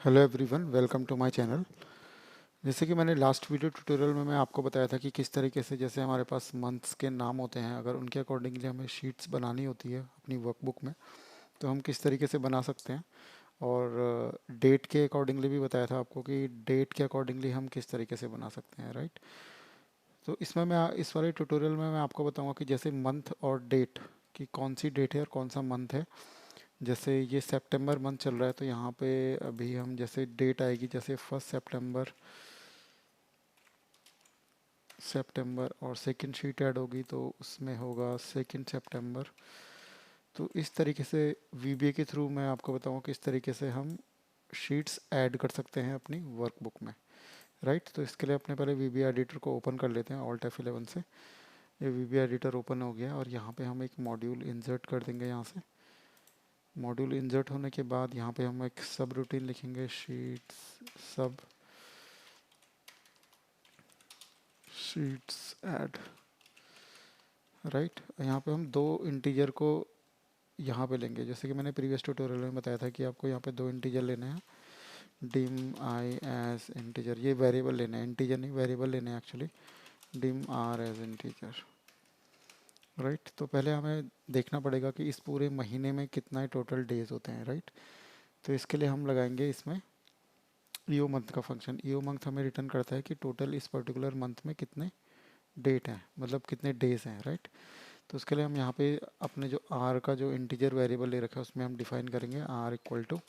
Hello everyone, welcome to my channel. जैसे कि मैंने लास्ट वीडियो ट्यूटोरियल में मैं आपको बताया था कि किस तरीके से जैसे हमारे पास मंथ्स के नाम होते हैं, अगर उनके अकॉर्डिंगली हमें शीट्स बनानी होती है अपनी वर्कबुक में, तो हम किस तरीके से बना सकते हैं। और डेट के अकॉर्डिंगली भी बताया था आपको कि डेट के अकॉर्डिंगली हम किस तरीके से बना सकते हैं, राइट। तो इसमें मैं इस वाले ट्यूटोरियल में मैं आपको बताऊंगा कि जैसे मंथ और डेट कि कौन सी डेट है और कौन सा मंथ है। जैसे ये सितंबर मंथ चल रहा है, तो यहाँ पे अभी हम जैसे डेट आएगी जैसे 1 सितंबर, सितंबर और सेकंड शीट ऐड होगी तो उसमें होगा 2 सितंबर। तो इस तरीके से वीबीए के थ्रू मैं आपको बताऊँ किस तरीके से हम शीट्स ऐड कर सकते हैं अपनी वर्कबुक में, राइट। तो इसके लिए अपने पहले वीबीए एडिटर को ओपन कर लेते हैं ऑल्ट F11 से। ये वीबीए एडिटर ओपन हो गया और यहाँ पे हम एक मॉड्यूल इंसर्ट कर देंगे। यहाँ से मॉड्यूल इंसर्ट होने के बाद यहाँ पे हम एक सब रूटीन लिखेंगे, सब शीट्स ऐड, राइट। यहाँ पे हम दो इंटीजर को यहाँ पे लेंगे, जैसे कि मैंने प्रीवियस ट्यूटोरियल में बताया था कि आपको यहाँ पे दो इंटीजर लेने हैं, डिम आई एज इंटीजर। ये वेरिएबल लेने हैं, इंटीजर नहीं वेरिएबल लेने हैं actually. Dim R as integer, right. तो पहले हमें देखना पड़ेगा कि इस पूरे महीने में कितना टोटल डेज होते हैं, राइट। तो इसके लिए हम लगाएंगे इसमें ईओ मंथ का फंक्शन। ईओ मंथ हमें रिटर्न करता है कि टोटल इस पर्टिकुलर मंथ में कितने डेट हैं, मतलब कितने डेज हैं, राइट। तो उसके लिए हम यहाँ पे अपने जो आर का जो इंटीजर वेरिएबल ले रखा है उसमें हम डिफाइन करेंगे आर इक्वल टू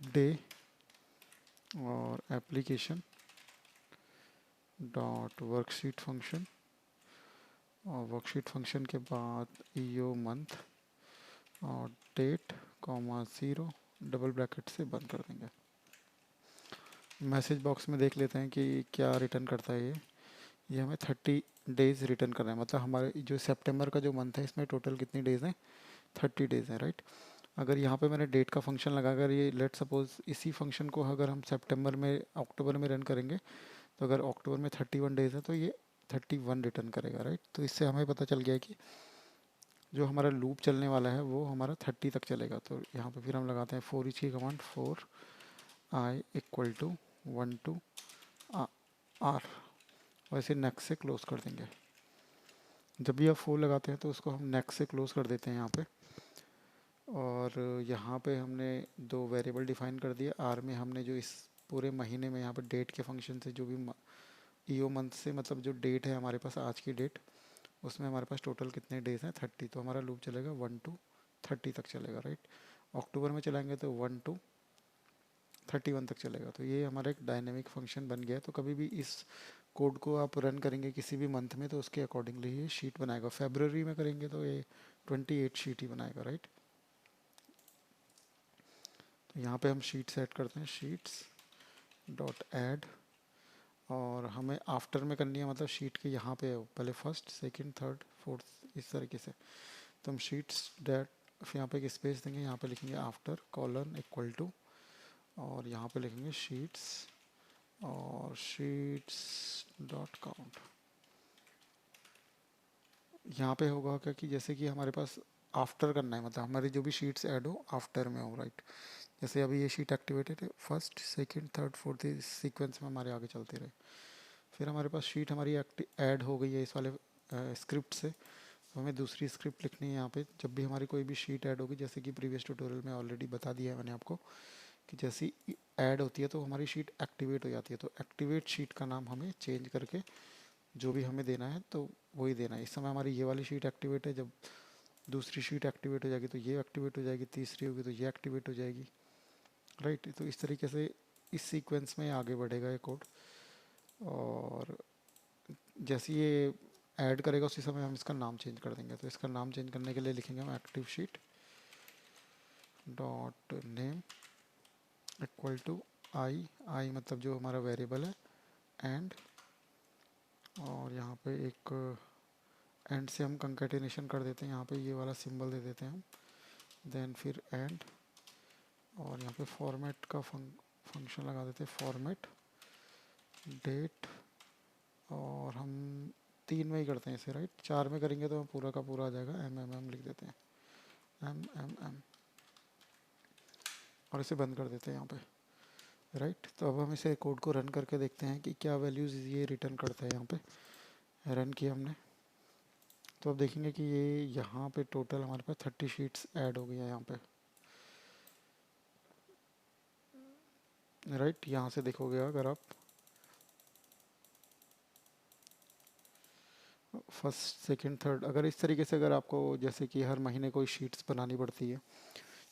डे और एप्लीकेशन डॉट वर्कशीट फंक्शन, और वर्कशीट फंक्शन के बाद ईओ मंथ और डेट कॉमा 0 डबल ब्रैकेट से बंद कर देंगे। मैसेज बॉक्स में देख लेते हैं कि क्या रिटर्न करता है ये हमें 30 डेज रिटर्न कर रहा है, मतलब हमारे जो सितंबर का जो मंथ है इसमें टोटल कितनी डेज हैं, 30 डेज हैं, राइट। अगर यहाँ पे मैंने डेट का फंक्शन लगाकर ये लेट सपोज इसी फंक्शन को अगर हम सितंबर में अक्टूबर में रन करेंगे, तो अगर अक्टूबर में 31 डेज है तो ये 31 रिटर्न करेगा, राइट। तो इससे हमें पता चल गया है कि जो हमारा लूप चलने वाला है वो हमारा 30 तक चलेगा। तो यहाँ पे फिर हम लगाते हैं फोर ईच की command, for I equal to 1 to R, और इसे नेक्स्ट से क्लोज कर देंगे। जब भी आप फोर लगाते हैं तो उसको हम नेक्स्ट से क्लोज कर देते हैं यहाँ पे। और यहाँ पे हमने दो वेरिएबल डिफाइन कर दिए। आर में हमने जो इस पूरे महीने में यहाँ पे डेट के फंक्शन से जो भी ईओ मंथ से मतलब जो डेट है हमारे पास आज की डेट, उसमें हमारे पास टोटल कितने डेज हैं, 30। तो हमारा लूप चलेगा 1 to 30 तक चलेगा, राइट। अक्टूबर में चलाएंगे तो 1 to 31 तक चलेगा। तो ये हमारा एक डायनेमिक फंक्शन बन गया है। तो कभी भी इस कोड को आप रन करेंगे किसी भी मंथ में तो उसके अकॉर्डिंगली ये शीट बनाएगा। फेबररी में करेंगे तो ये 28 शीट ही बनाएगा, राइट। तो यहाँ पे हम शीट सेट करते हैं, शीट्स डॉट ऐड, और हमें आफ्टर में करनी है, मतलब शीट के यहाँ पे पहले फर्स्ट सेकंड थर्ड फोर्थ इस तरीके से। तो हम शीट्स डैट फिर यहाँ पे एक स्पेस देंगे, यहाँ पे लिखेंगे आफ्टर कॉलन इक्वल टू, और यहाँ पे लिखेंगे शीट्स और शीट्स डॉट काउंट। यहाँ पे होगा क्या कि जैसे कि हमारे पास आफ्टर करना है, मतलब हमारी जो भी शीट्स ऐड हो आफ्टर में हो, राइट। जैसे अभी ये शीट एक्टिवेटेड है, फर्स्ट सेकंड थर्ड फोर्थ इस सीक्वेंस में हमारे आगे चलते रहे। फिर हमारे पास शीट हमारी ऐड हो गई है इस वाले स्क्रिप्ट से। तो हमें दूसरी स्क्रिप्ट लिखनी है यहाँ पे, जब भी हमारी कोई भी शीट ऐड होगी, जैसे कि प्रीवियस ट्यूटोरियल में ऑलरेडी बता दिया है मैंने आपको कि जैसी ऐड होती है तो हमारी शीट एक्टिवेट हो जाती है। तो एक्टिवेट शीट का नाम हमें चेंज करके जो भी हमें देना है तो वही देना है। इस समय हमारी ये वाली शीट एक्टिवेट है, जब दूसरी शीट एक्टिवेट हो जाएगी तो ये एक्टिवेट हो जाएगी, तीसरी होगी तो ये एक्टिवेट हो जाएगी, राइट। तो इस तरीके से इस सीक्वेंस में आगे बढ़ेगा ये कोड। और जैसे ये ऐड करेगा उसी समय हम इसका नाम चेंज कर देंगे। तो इसका नाम चेंज करने के लिए लिखेंगे हम active sheet dot name equal to I, I मतलब जो हमारा वेरिएबल है, एंड, और यहाँ पे एक एंड से हम कंकेटिनेशन कर देते हैं, यहाँ पे ये वाला सिंबल दे देते हैं हम, देन फिर एंड, और यहाँ पे फॉर्मेट का फंक्शन लगा देते हैं, फॉर्मेट डेट, और हम 3 में ही करते हैं इसे, राइट। 4 में करेंगे तो पूरा का पूरा आ जाएगा, एम लिख देते हैं, एम, और इसे बंद कर देते हैं यहाँ पे। राइट। तो अब हम इसे कोड को रन करके देखते हैं कि क्या वैल्यूज़ ये रिटर्न करता है। यहाँ पे रन किया हमने तो अब देखेंगे कि ये यहाँ पे टोटल हमारे पास 30 शीट्स ऐड हो गई है यहाँ पे, राइट। यहाँ से देखोगे अगर आप फर्स्ट सेकंड थर्ड, अगर इस तरीके से अगर आपको जैसे कि हर महीने कोई शीट्स बनानी पड़ती है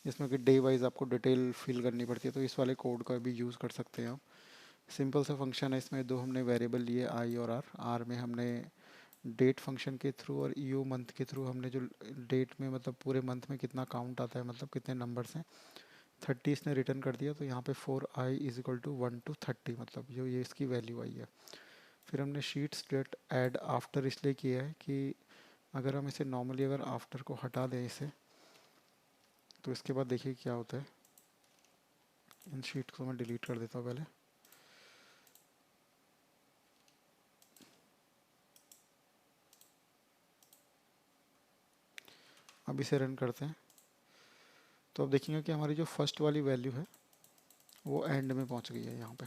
जिसमें कि डे वाइज आपको डिटेल फिल करनी पड़ती है, तो इस वाले कोड का भी यूज़ कर सकते हैं आप। सिंपल सा फंक्शन है इसमें, दो हमने वेरिएबल लिए आई और आर। आर में हमने डेट फंक्शन के थ्रू और यू मंथ के थ्रू हमने जो डेट में मतलब पूरे मंथ में कितना काउंट आता है, मतलब कितने नंबर्स हैं, 30 इसने रिटर्न कर दिया। तो यहाँ पे 4i is equal to 1 to 30, मतलब जो ये इसकी वैल्यू आई है। फिर हमने शीट्स डेट ऐड आफ्टर इसलिए किया है कि अगर हम इसे नॉर्मली अगर आफ्टर को हटा दें इसे, तो इसके बाद देखिए क्या होता है। इन शीट को मैं डिलीट कर देता हूँ पहले। अब इसे रन करते हैं तो अब देखेंगे कि हमारी जो फर्स्ट वाली वैल्यू है वो एंड में पहुंच गई है यहाँ पे।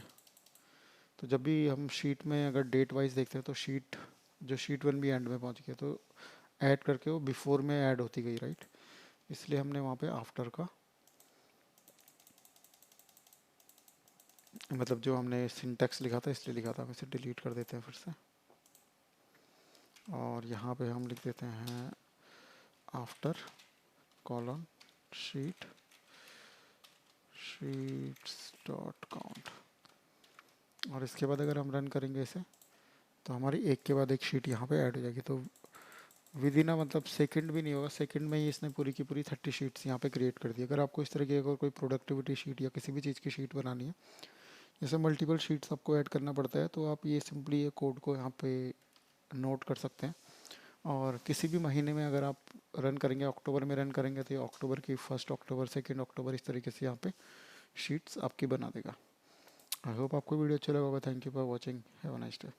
तो जब भी हम शीट में अगर डेट वाइज देखते हैं तो शीट वन भी एंड में पहुंच गया, तो ऐड करके वो बिफोर में ऐड होती गई, राइट। इसलिए हमने वहाँ पे आफ्टर का मतलब जो हमने सिंटैक्स लिखा था इसलिए लिखा था, हम इसे डिलीट कर देते हैं फिर से। और यहाँ पे हम लिख देते हैं after colon sheet sheets dot count. और इसके बाद अगर हम रन करेंगे इसे तो हमारी एक के बाद एक शीट यहाँ पे ऐड हो जाएगी। तो विद इन मतलब सेकंड भी नहीं होगा, सेकंड में ही इसने पूरी की पूरी 30 शीट्स यहाँ पे क्रिएट कर दी। अगर आपको इस तरह की अगर कोई प्रोडक्टिविटी शीट या किसी भी चीज़ की शीट बनानी है, जैसे मल्टीपल शीट्स आपको ऐड करना पड़ता है, तो आप ये सिंपली ये कोड को यहाँ पे नोट कर सकते हैं। और किसी भी महीने में अगर आप रन करेंगे, अक्टूबर में रन करेंगे, तो ये अक्टूबर की 1 अक्टूबर 2 अक्टूबर इस तरीके से यहाँ पे शीट्स आपकी बना देगा। आई होप आपको वीडियो अच्छा लगा होगा। Thank you for watching, have a nice day.